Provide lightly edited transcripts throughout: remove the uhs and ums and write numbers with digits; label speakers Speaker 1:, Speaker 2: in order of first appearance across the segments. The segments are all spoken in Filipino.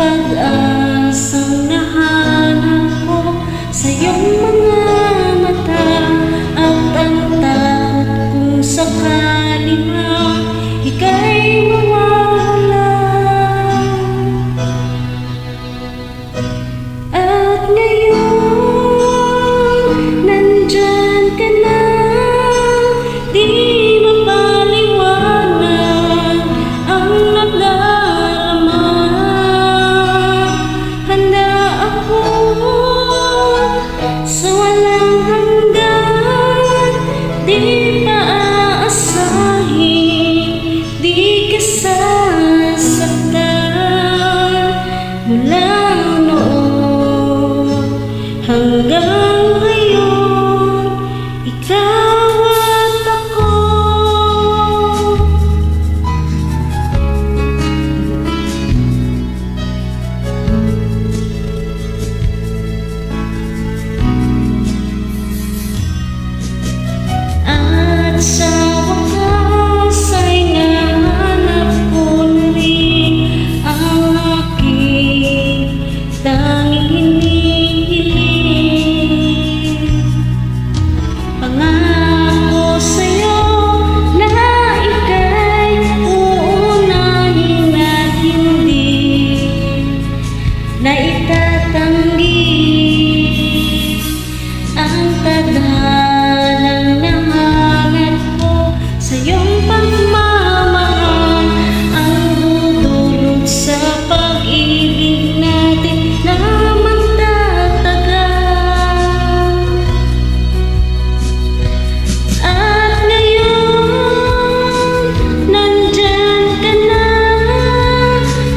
Speaker 1: pag-asang nahanap ko sa iyong mga mata, at ang takot kung sakali na ika'y mawawala. At ngayon, nandyan ka na, di mapaliwanag ang nadarama. Handa ako sa walang hanggan, di pa aasahin, di ka sasaktan. Mula noon hanggang ngayon, ikaw at ako. At sa wakas ay nahanap ko rin ang aking tanging hinihiling. Pangako sa'yo na ika'y uunahin at hindi na itatanggi ang tadhanang nahanap ko sa iyong pagmamahal, ang dudulot sa pag-ibig natin na magtatagal. At ngayon, nandyan ka na,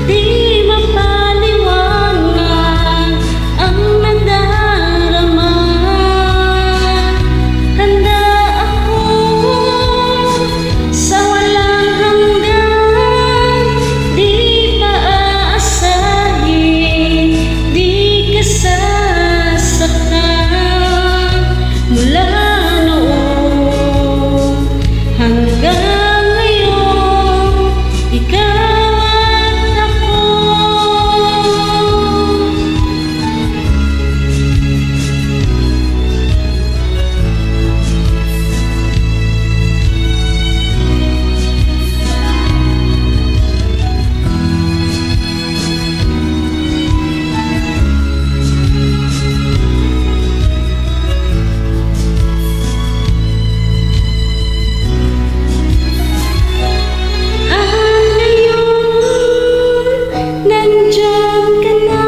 Speaker 1: di mapaliwanag ang nadarama. Handa ako sa walang hanggan, di pa aasahin, di ka sasaktan. Mula noon hanggang ngayon, ikaw at ako. Nandyan ka na,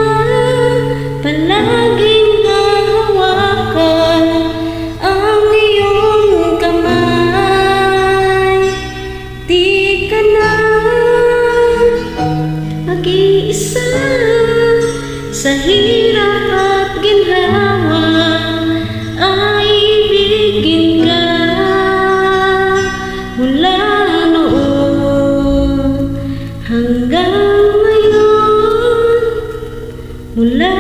Speaker 1: palaging hahawakan ang iyong kamay. Di ka na mag-iisa sa hirap at ginhawa, ay ibigin ka. Mula noon hanggang ngayon, mula